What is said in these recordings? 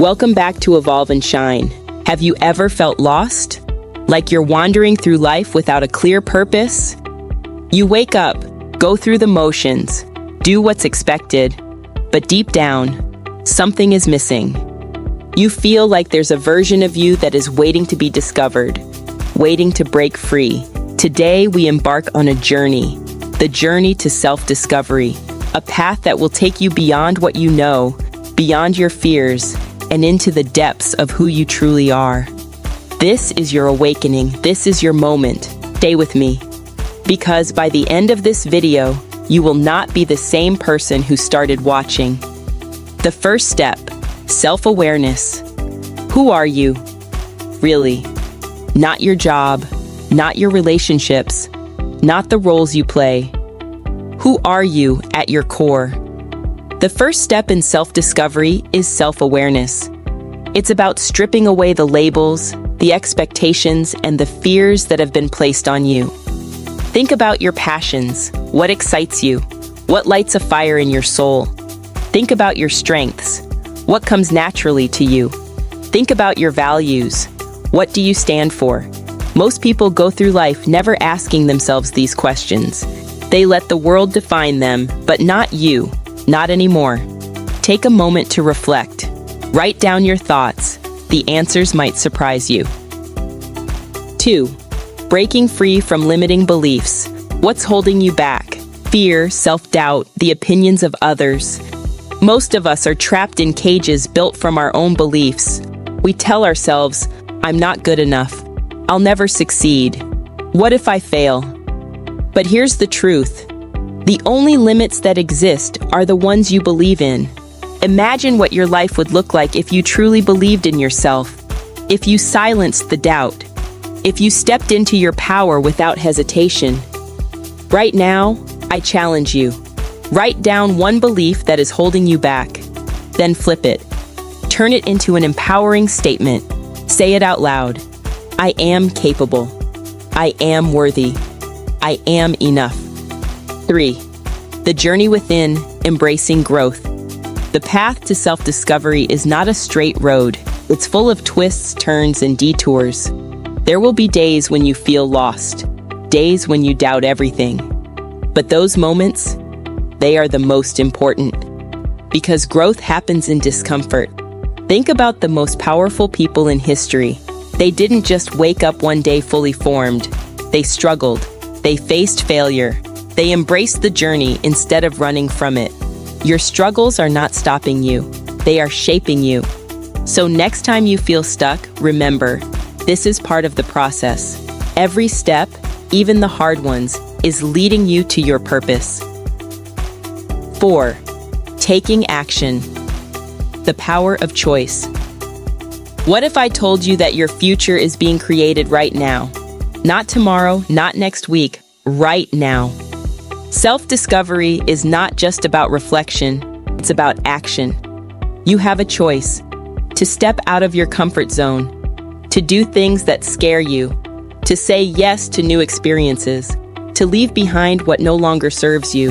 Welcome back to Evolve and Shine. Have you ever felt lost? Like you're wandering through life without a clear purpose? You wake up, go through the motions, do what's expected, but deep down, something is missing. You feel like there's a version of you that is waiting to be discovered, waiting to break free. Today, we embark on a journey, the journey to self-discovery, a path that will take you beyond what you know, beyond your fears, and into the depths of who you truly are. This is your awakening. This is your moment. Stay with me, because by the end of this video, you will not be the same person who started watching. The first step, self-awareness. Who are you? Really? Not your job, not your relationships, not the roles you play. Who are you at your core? The first step in self-discovery is self-awareness. It's about stripping away the labels, the expectations, and the fears that have been placed on you. Think about your passions. What excites you? What lights a fire in your soul? Think about your strengths. What comes naturally to you? Think about your values. What do you stand for? Most people go through life never asking themselves these questions. They let the world define them, but not you. Not anymore. Take a moment to reflect. Write down your thoughts. The answers might surprise you. 2. Breaking free from limiting beliefs. What's holding you back? Fear, self-doubt, the opinions of others. Most of us are trapped in cages built from our own beliefs. We tell ourselves, I'm not good enough. I'll never succeed. What if I fail? But here's the truth. The only limits that exist are the ones you believe in. Imagine what your life would look like if you truly believed in yourself, if you silenced the doubt, if you stepped into your power without hesitation. Right now, I challenge you. Write down one belief that is holding you back, then flip it. Turn it into an empowering statement. Say it out loud. I am capable. I am worthy. I am enough. 3. The journey within, embracing growth. The path to self-discovery is not a straight road. It's full of twists, turns, and detours. There will be days when you feel lost, days when you doubt everything. But those moments, they are the most important, because growth happens in discomfort. Think about the most powerful people in history. They didn't just wake up one day fully formed. They struggled. They faced failure. They embraced the journey instead of running from it. Your struggles are not stopping you. They are shaping you. So next time you feel stuck, remember, this is part of the process. Every step, even the hard ones, is leading you to your purpose. 4. Taking action. The power of choice. What if I told you that your future is being created right now? Not tomorrow, not next week, right now. Self-discovery is not just about reflection, it's about action. You have a choice to step out of your comfort zone, to do things that scare you, to say yes to new experiences, to leave behind what no longer serves you.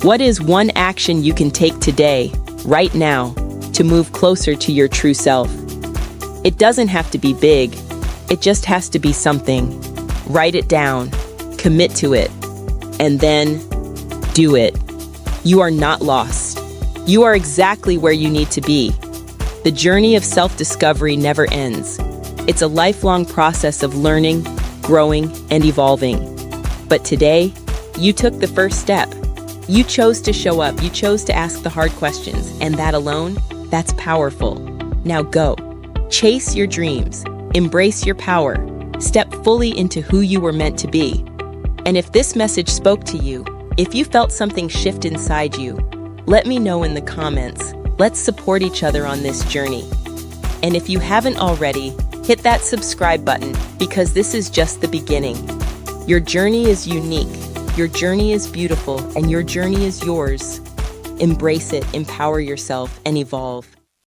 What is one action you can take today, right now, to move closer to your true self? It doesn't have to be big, it just has to be something. Write it down, commit to it, and then do it. You are not lost. You are exactly where you need to be. The journey of self-discovery never ends. It's a lifelong process of learning, growing, and evolving. But today, you took the first step. You chose to show up. You chose to ask the hard questions. And that alone, that's powerful. Now go. Chase your dreams. Embrace your power. Step fully into who you were meant to be. And if this message spoke to you, if you felt something shift inside you, let me know in the comments. Let's support each other on this journey. And if you haven't already, hit that subscribe button, because this is just the beginning. Your journey is unique, your journey is beautiful, and your journey is yours. Embrace it, empower yourself, and evolve.